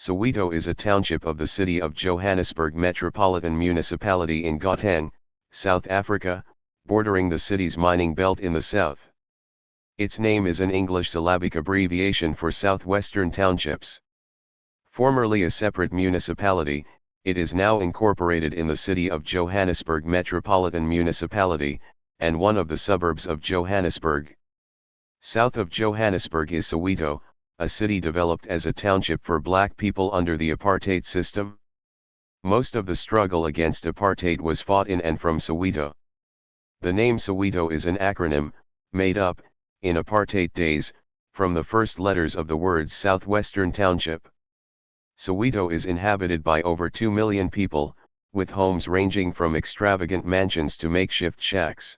Soweto is a township of the city of Johannesburg Metropolitan Municipality in Gauteng, South Africa, bordering the city's mining belt in the south. Its name is an English syllabic abbreviation for Western Townships. Formerly a separate municipality, it is now incorporated in the city of Johannesburg Metropolitan Municipality, and one of the suburbs of Johannesburg. South of Johannesburg is Soweto, a city developed as a township for black people under the apartheid system. Most of the struggle against apartheid was fought in and from Soweto. The name Soweto is an acronym, made up, in apartheid days, from the first letters of the words Southwestern Township. Soweto is inhabited by over 2 million people, with homes ranging from extravagant mansions to makeshift shacks.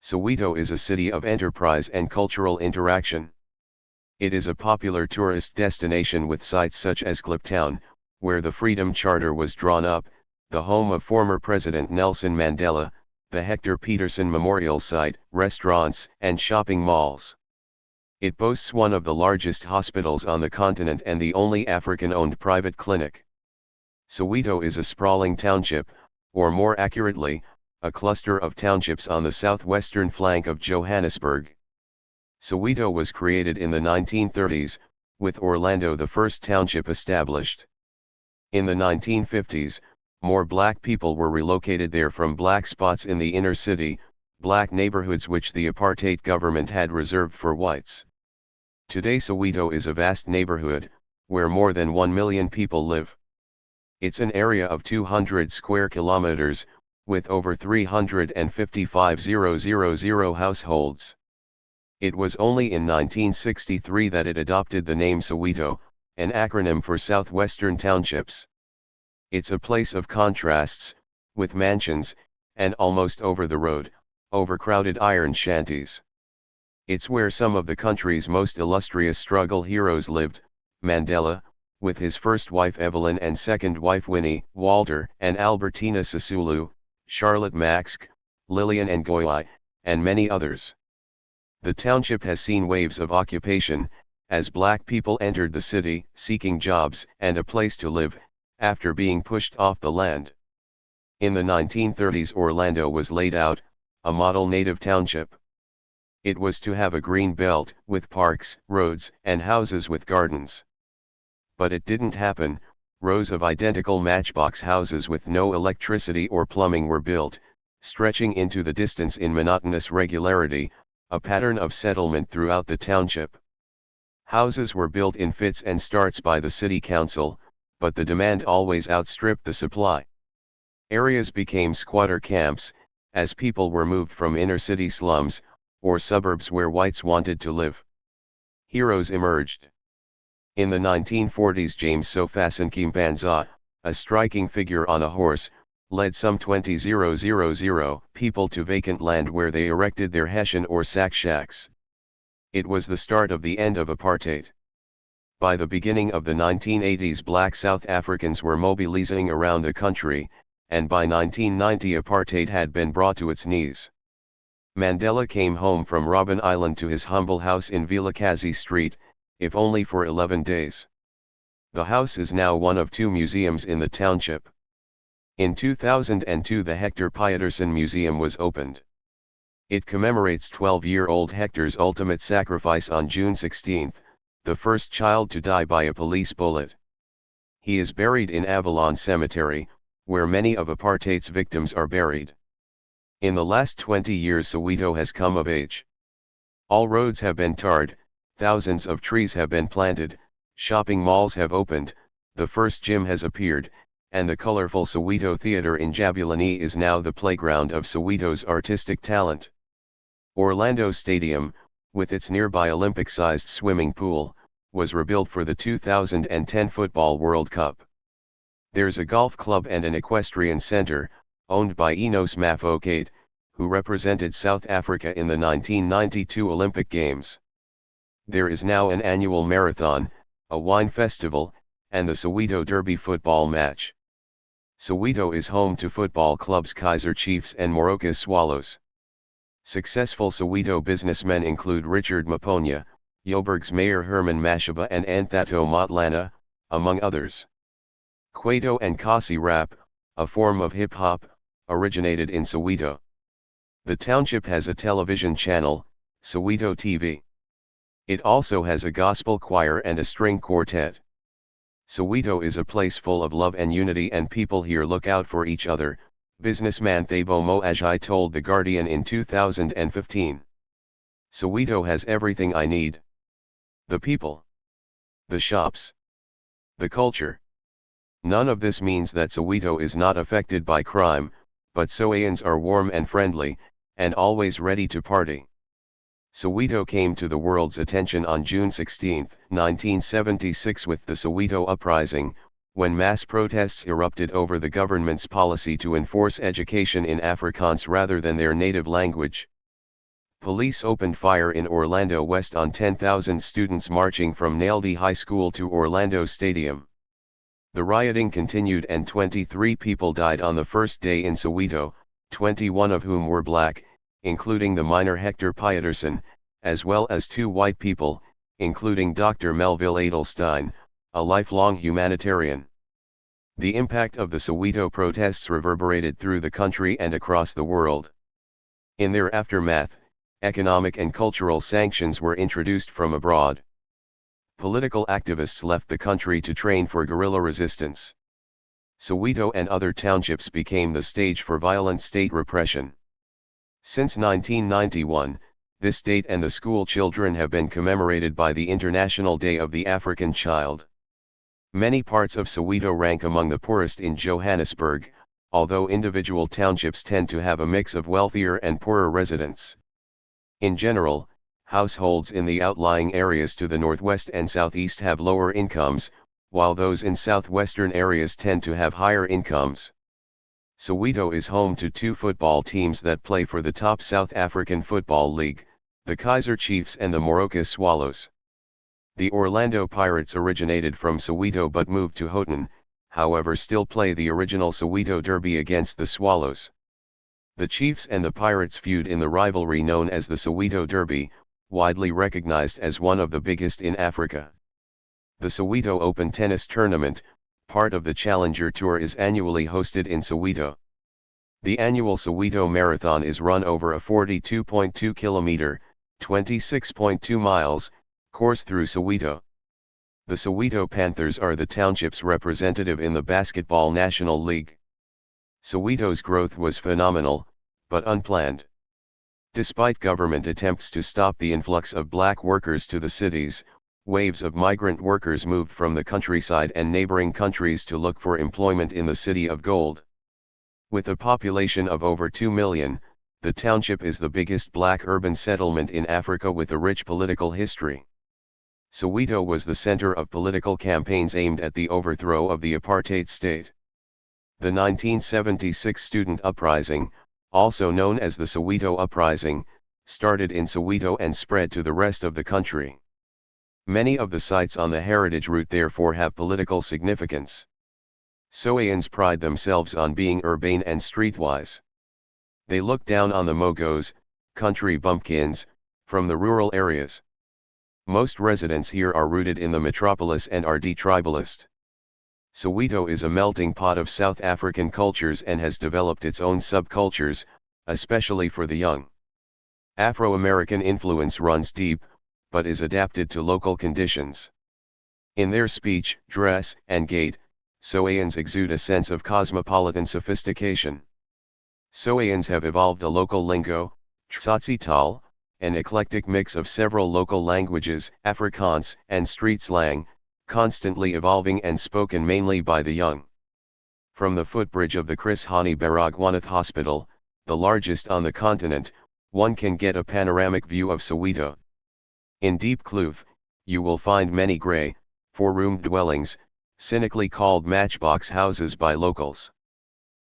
Soweto is a city of enterprise and cultural interaction. It is a popular tourist destination with sites such as Kliptown, where the Freedom Charter was drawn up, the home of former President Nelson Mandela, the Hector Petersen Memorial site, restaurants, and shopping malls. It boasts one of the largest hospitals on the continent and the only African-owned private clinic. Soweto is a sprawling township, or more accurately, a cluster of townships on the southwestern flank of Johannesburg. Soweto was created in the 1930s, with Orlando the first township established. In the 1950s, more black people were relocated there from black spots in the inner city, black neighborhoods which the apartheid government had reserved for whites. Today Soweto is a vast neighborhood, where more than 1 million people live. It's an area of 200 square kilometers, with over 355,000 households. It was only in 1963 that it adopted the name Soweto, an acronym for Southwestern Townships. It's a place of contrasts, with mansions, and almost over-the-road, overcrowded iron shanties. It's where some of the country's most illustrious struggle heroes lived: Mandela, with his first wife Evelyn and second wife Winnie, Walter and Albertina Sisulu, Charlotte Maxck, Lillian Ngoyi, and many others. The township has seen waves of occupation, as black people entered the city, seeking jobs and a place to live, after being pushed off the land. In the 1930s Orlando was laid out, a model native township. It was to have a green belt, with parks, roads, and houses with gardens. But it didn't happen. Rows of identical matchbox houses with no electricity or plumbing were built, stretching into the distance in monotonous regularity, a pattern of settlement throughout the township. Houses were built in fits and starts by the city council, but the demand always outstripped the supply. Areas became squatter camps, as people were moved from inner-city slums, or suburbs where whites wanted to live. Heroes emerged. In the 1940s James Sofasenkimbandza, a striking figure on a horse, led some 20,000 people to vacant land where they erected their hessian or sack shacks. It was the start of the end of apartheid. By the beginning of the 1980s black South Africans were mobilizing around the country, and by 1990 apartheid had been brought to its knees. Mandela came home from Robben Island to his humble house in Vilakazi Street, if only for 11 days. The house is now one of 2 museums in the township. In 2002 the Hector Petersen Museum was opened. It commemorates 12-year-old Hector's ultimate sacrifice on June 16, the first child to die by a police bullet. He is buried in Avalon Cemetery, where many of apartheid's victims are buried. In the last 20 years Soweto has come of age. All roads have been tarred, thousands of trees have been planted, shopping malls have opened, the first gym has appeared, and the colorful Soweto Theatre in Jabulani is now the playground of Soweto's artistic talent. Orlando Stadium, with its nearby Olympic-sized swimming pool, was rebuilt for the 2010 Football World Cup. There's a golf club and an equestrian center, owned by Enos Mafokate, who represented South Africa in the 1992 Olympic Games. There is now an annual marathon, a wine festival, and the Soweto Derby football match. Soweto is home to football clubs Kaizer Chiefs and Moroka Swallows. Successful Soweto businessmen include Richard Maponya, Joburg's Mayor Herman Mashaba and Anthato Motlana, among others. Kwaito and Kasi rap, a form of hip-hop, originated in Soweto. The township has a television channel, Soweto TV. It also has a gospel choir and a string quartet. Soweto is a place full of love and unity, and people here look out for each other, businessman Thabo Moaji told The Guardian in 2015. Soweto has everything I need. The people. The shops. The culture. None of this means that Soweto is not affected by crime, but Sowetans are warm and friendly, and always ready to party. Soweto came to the world's attention on June 16, 1976 with the Soweto Uprising, when mass protests erupted over the government's policy to enforce education in Afrikaans rather than their native language. Police opened fire in Orlando West on 10,000 students marching from Naledi High School to Orlando Stadium. The rioting continued and 23 people died on the first day in Soweto, 21 of whom were black, including the minor Hector Petersen, as well as 2 white people, including Dr. Melville Adelstein, a lifelong humanitarian. The impact of the Soweto protests reverberated through the country and across the world. In their aftermath, economic and cultural sanctions were introduced from abroad. Political activists left the country to train for guerrilla resistance. Soweto and other townships became the stage for violent state repression. Since 1991, this date and the school children have been commemorated by the International Day of the African Child. Many parts of Soweto rank among the poorest in Johannesburg, although individual townships tend to have a mix of wealthier and poorer residents. In general, households in the outlying areas to the northwest and southeast have lower incomes, while those in southwestern areas tend to have higher incomes. Soweto is home to 2 football teams that play for the top South African Football League, the Kaizer Chiefs and the Moroka Swallows. The Orlando Pirates originated from Soweto but moved to Gauteng, however still play the original Soweto Derby against the Swallows. The Chiefs and the Pirates feud in the rivalry known as the Soweto Derby, widely recognized as one of the biggest in Africa. The Soweto Open Tennis Tournament, part of the Challenger Tour, is annually hosted in Soweto. The annual Soweto Marathon is run over a 42.2 kilometer, 26.2 miles, course through Soweto. The Soweto Panthers are the township's representative in the Basketball National League. Soweto's growth was phenomenal, but unplanned. Despite government attempts to stop the influx of black workers to the cities, waves of migrant workers moved from the countryside and neighboring countries to look for employment in the City of Gold. With a population of over 2 million, the township is the biggest black urban settlement in Africa with a rich political history. Soweto was the center of political campaigns aimed at the overthrow of the apartheid state. The 1976 student uprising, also known as the Soweto Uprising, started in Soweto and spread to the rest of the country. Many of the sites on the heritage route therefore have political significance. Sowetans pride themselves on being urbane and streetwise. They look down on the mogos, country bumpkins, from the rural areas. Most residents here are rooted in the metropolis and are detribalist. Soweto is a melting pot of South African cultures and has developed its own subcultures, especially for the young. Afro-American influence runs deep, but is adapted to local conditions. In their speech, dress, and gait, Sowetans exude a sense of cosmopolitan sophistication. Sowetans have evolved a local lingo, Tsatsital, an eclectic mix of several local languages, Afrikaans, and street slang, constantly evolving and spoken mainly by the young. From the footbridge of the Chris Hani Baragwanath Hospital, the largest on the continent, one can get a panoramic view of Soweto. In Deep Kloof, you will find many grey, 4-room dwellings, cynically called matchbox houses by locals.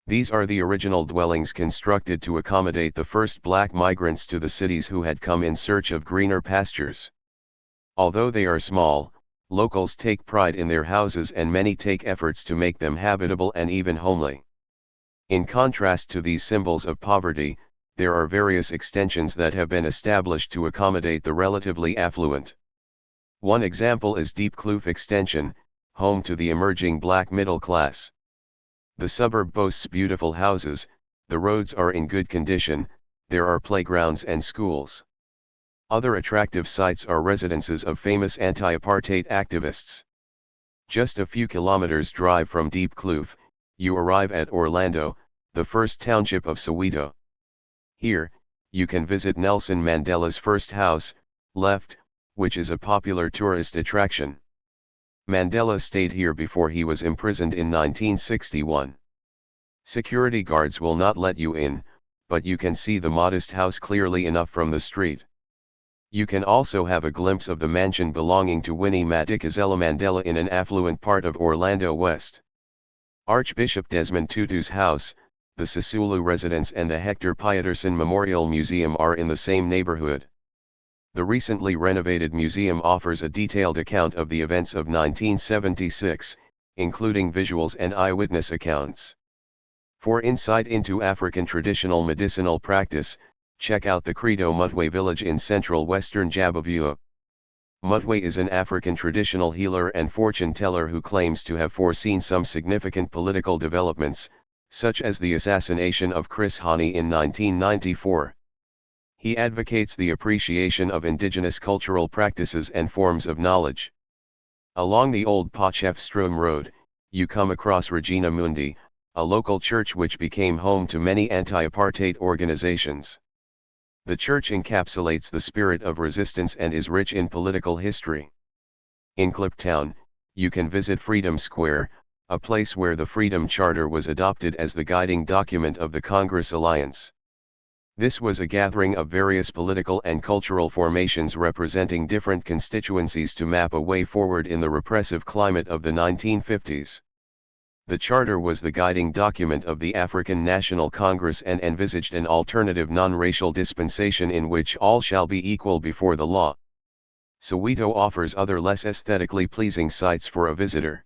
These are the original dwellings constructed to accommodate the first black migrants to the cities who had come in search of greener pastures. Although they are small, locals take pride in their houses and many take efforts to make them habitable and even homely. In contrast to these symbols of poverty, there are various extensions that have been established to accommodate the relatively affluent. One example is Deep Kloof Extension, home to the emerging black middle class. The suburb boasts beautiful houses, the roads are in good condition, there are playgrounds and schools. Other attractive sites are residences of famous anti-apartheid activists. Just a few kilometers drive from Deep Kloof, you arrive at Orlando, the first township of Soweto. Here, you can visit Nelson Mandela's first house, left, which is a popular tourist attraction. Mandela stayed here before he was imprisoned in 1961. Security guards will not let you in, but you can see the modest house clearly enough from the street. You can also have a glimpse of the mansion belonging to Winnie Madikizela Mandela in an affluent part of Orlando West. Archbishop Desmond Tutu's house, the Sisulu residence and the Hector Petersen Memorial Museum are in the same neighborhood. The recently renovated museum offers a detailed account of the events of 1976, including visuals and eyewitness accounts. For insight into African traditional medicinal practice, check out the Credo Mutwe village in central western Jabavuo. Mutwe is an African traditional healer and fortune teller who claims to have foreseen some significant political developments, such as the assassination of Chris Hani in 1994. He advocates the appreciation of indigenous cultural practices and forms of knowledge. Along the old Potchefstroom Road, you come across Regina Mundi, a local church which became home to many anti-apartheid organizations. The church encapsulates the spirit of resistance and is rich in political history. In Kliptown, you can visit Freedom Square, a place where the Freedom Charter was adopted as the guiding document of the Congress Alliance. This was a gathering of various political and cultural formations representing different constituencies to map a way forward in the repressive climate of the 1950s. The Charter was the guiding document of the African National Congress and envisaged an alternative non-racial dispensation in which all shall be equal before the law. Soweto offers other less aesthetically pleasing sites for a visitor.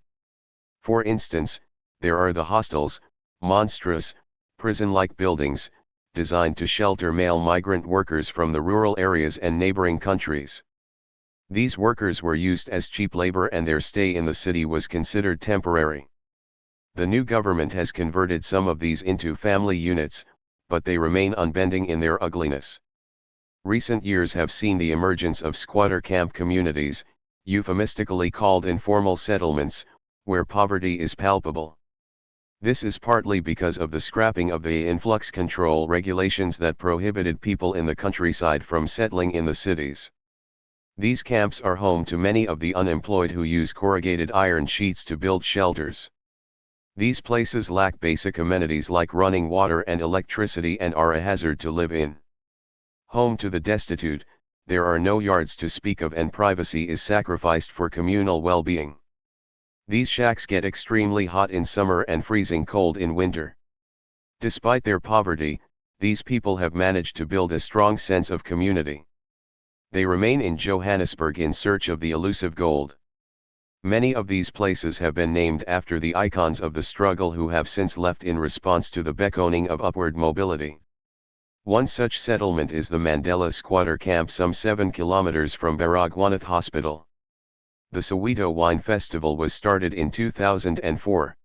For instance, there are the hostels, monstrous, prison-like buildings, designed to shelter male migrant workers from the rural areas and neighboring countries. These workers were used as cheap labor and their stay in the city was considered temporary. The new government has converted some of these into family units, but they remain unbending in their ugliness. Recent years have seen the emergence of squatter camp communities, euphemistically called informal settlements, where poverty is palpable. This is partly because of the scrapping of the influx control regulations that prohibited people in the countryside from settling in the cities. These camps are home to many of the unemployed who use corrugated iron sheets to build shelters. These places lack basic amenities like running water and electricity and are a hazard to live in. Home to the destitute, there are no yards to speak of and privacy is sacrificed for communal well-being. These shacks get extremely hot in summer and freezing cold in winter. Despite their poverty, these people have managed to build a strong sense of community. They remain in Johannesburg in search of the elusive gold. Many of these places have been named after the icons of the struggle who have since left in response to the beckoning of upward mobility. One such settlement is the Mandela squatter camp some 7 kilometers from Baragwanath Hospital. The Soweto Wine Festival was started in 2004.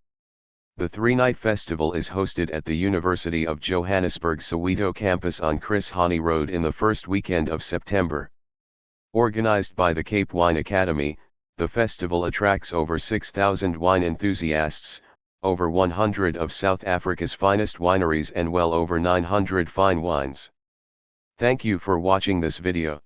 The three-night festival is hosted at the University of Johannesburg Soweto campus on Chris Hani Road in the first weekend of September. Organized by the Cape Wine Academy, the festival attracts over 6,000 wine enthusiasts, over 100 of South Africa's finest wineries and well over 900 fine wines. Thank you for watching this video.